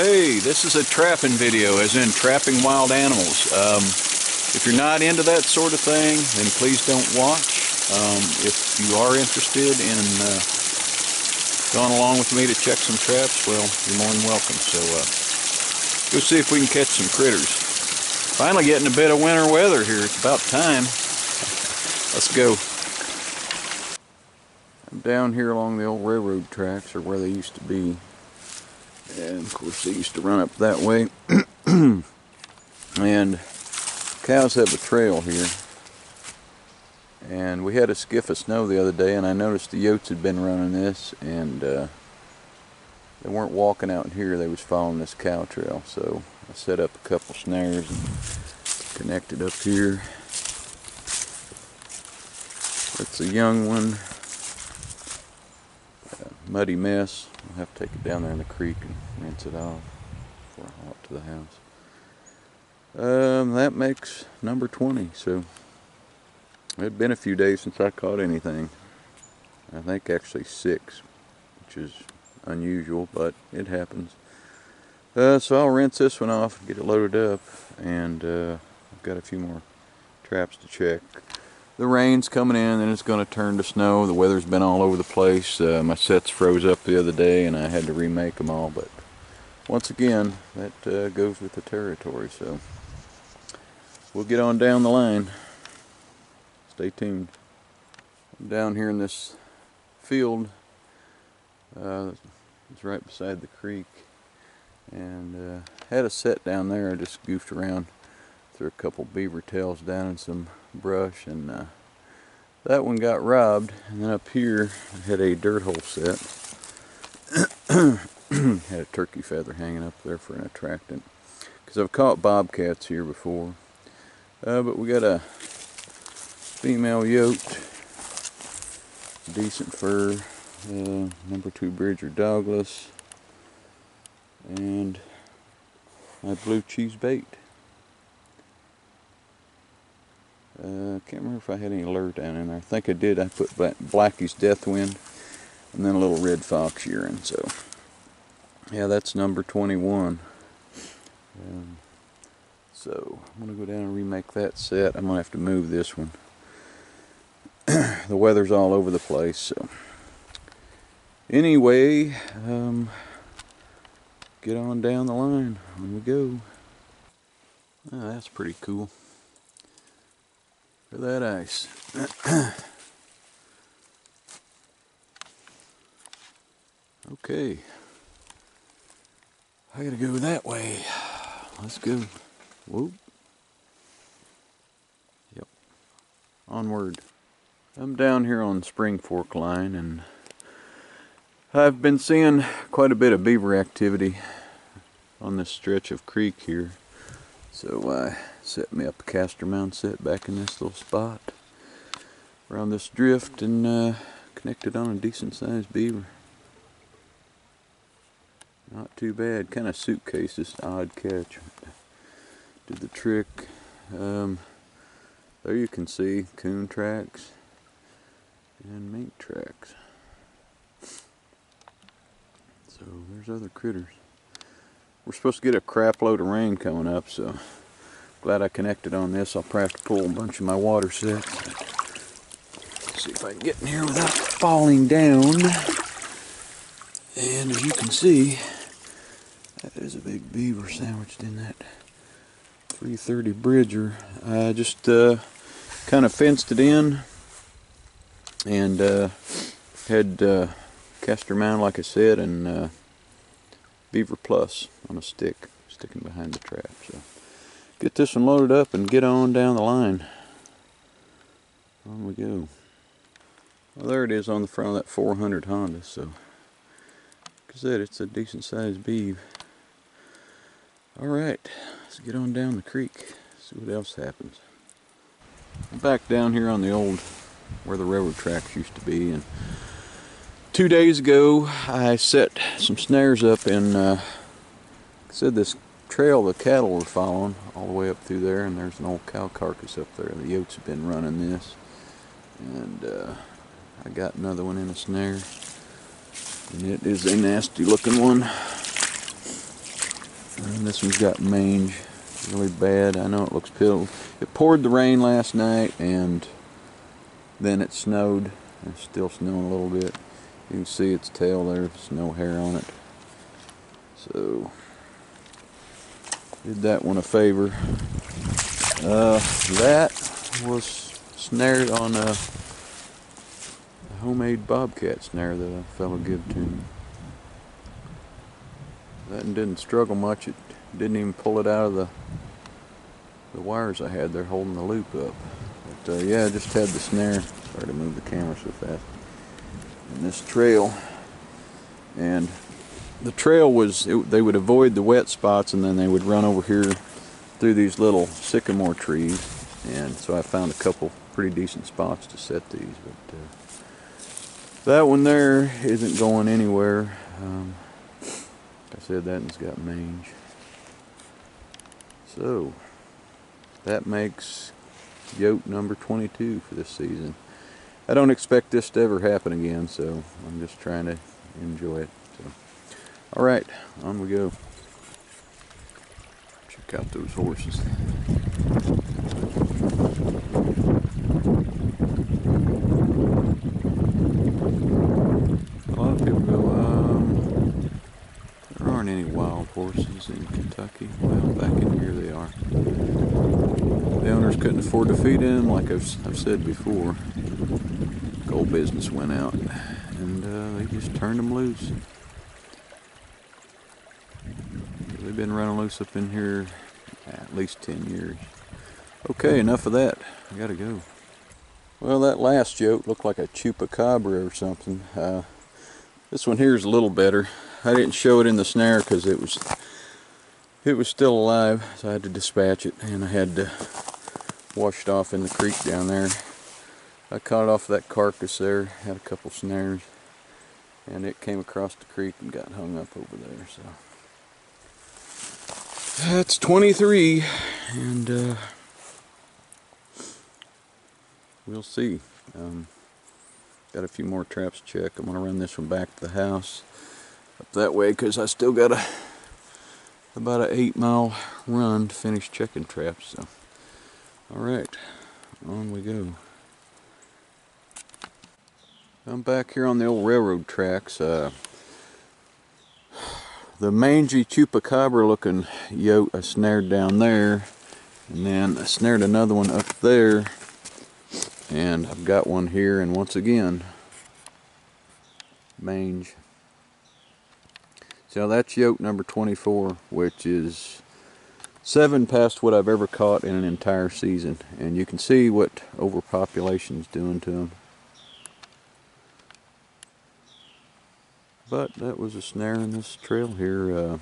Hey, this is a trapping video, as in trapping wild animals. If you're not into that sort of thing, then please don't watch. If you are interested in going along with me to check some traps, well, you're more than welcome. So go see if we can catch some critters. Finally getting a bit of winter weather here. It's about time. Let's go. I'm down here along the old railroad tracks, or where they used to be. And of course they used to run up that way. And cows have a trail here. And we had a skiff of snow the other day, and I noticed the yotes had been running this, and they weren't walking out here, they was following this cow trail. So I set up a couple snares and connected up here. That's a young one. Muddy mess. I'll have to take it down there in the creek and rinse it off before I haul it to the house. That makes number 20. So it had been a few days since I caught anything. I think actually 6, which is unusual, but it happens. So I'll rinse this one off and get it loaded up, and I've got a few more traps to check. The rain's coming in, and it's going to turn to snow. The weather's been all over the place. My sets froze up the other day, and I had to remake them all. But once again, that goes with the territory. So we'll get on down the line. Stay tuned. I'm down here in this field. It's right beside the creek, and had a set down there. I just goofed around, threw a couple beaver tails down in some brush, and that one got robbed. And then up here I had a dirt hole set. Had a turkey feather hanging up there for an attractant, because I've caught bobcats here before. But we got a female yote, decent fur, number 2 Bridger Douglas, and my blue cheese bait. I can't remember if I had any lure down in there. I think I did. I put Blackie's Deathwind and then a little red fox urine. So yeah, that's number 21. So I'm going to go down and remake that set. I'm going to have to move this one. The weather's all over the place. So anyway, get on down the line. On we go. Oh, that's pretty cool. Look at that ice. Okay. I gotta go that way. Let's go. Whoop. Yep. Onward. I'm down here on Spring Fork Line, and I've been seeing quite a bit of beaver activity on this stretch of creek here. So I set me up a caster mount set back in this little spot around this drift, and connected on a decent sized beaver. Not too bad. Kind of suitcases, odd catch. Did the trick. There you can see coon tracks and mink tracks. So there's other critters. We're supposed to get a crap load of rain coming up, so glad I connected on this. I'll probably have to pull a bunch of my water sets. Let's see if I can get in here without falling down. And as you can see, that is a big beaver sandwiched in that 330 Bridger. I just kind of fenced it in, and had caster mount, like I said, and Beaver Plus on a stick sticking behind the trap. So get this one loaded up and get on down the line. On we go. Well, there it is on the front of that 400 Honda. So like I said, it's a decent sized beav. Alright, let's get on down the creek, see what else happens. I'm back down here on the old, where the railroad tracks used to be, and 2 days ago I set some snares up in, said this trail the cattle were following all the way up through there, and there's an old cow carcass up there. The yotes have been running this, and I got another one in a snare, and it is a nasty looking one. this one's got mange really bad. I know it looks pitiful. It poured the rain last night, and then it snowed. It's still snowing a little bit. You can see its tail there. There's no hair on it. So did that one a favor. That was snared on a homemade bobcat snare that a fellow gave to me. That one didn't struggle much. It didn't even pull it out of the wires I had there holding the loop up. But yeah, I just had the snare. Sorry to move the camera so fast. And this trail, and the trail was, they would avoid the wet spots, and then they would run over here through these little sycamore trees, and so I found a couple pretty decent spots to set these. But that one there isn't going anywhere. Like I said, that one's got mange. So that makes yoke number 22 for this season. I don't expect this to ever happen again, so I'm just trying to enjoy it. So, all right, on we go. Check out those horses. A lot of people go, there aren't any wild horses in Kentucky. Well, back in here they are. The owners couldn't afford to feed them, like I've said before. Gold business went out, and they just turned them loose. They've been running loose up in here at least 10 years. Okay, enough of that. I gotta go. Well, that last yoke looked like a chupacabra or something. This one here is a little better. I didn't show it in the snare because it was still alive, so I had to dispatch it, and I had to wash it off in the creek down there. I caught it off that carcass there, had a couple snares, and it came across the creek and got hung up over there. So that's 23, and we'll see. Got a few more traps to check. I'm going to run this one back to the house up that way because I still got about an 8-mile run to finish checking traps. So, all right, on we go. I'm back here on the old railroad tracks. The mangy chupacabra looking yoke I snared down there, and then I snared another one up there, and I've got one here, and once again, mange. So that's yoke number 24, which is 7 past what I've ever caught in an entire season, and you can see what overpopulation is doing to them. But that was a snare in this trail here.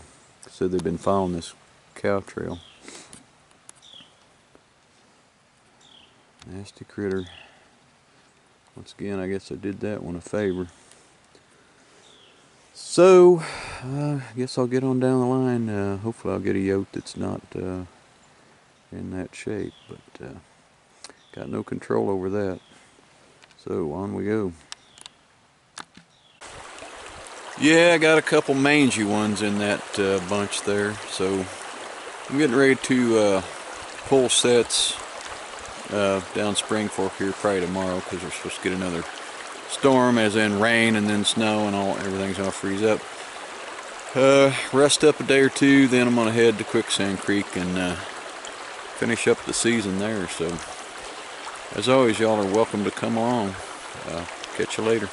Said they've been following this cow trail. Nasty critter. Once again, I guess I did that one a favor. So, I guess I'll get on down the line. Hopefully I'll get a yoke that's not in that shape, but got no control over that. So, on we go. Yeah, I got a couple mangy ones in that bunch there, so I'm getting ready to pull sets down Spring Fork here probably tomorrow, because we're supposed to get another storm, as in rain and then snow, and everything's gonna freeze up. Rest up a day or two, then I'm gonna head to Quicksand Creek and finish up the season there. So as always, y'all are welcome to come along. Catch you later.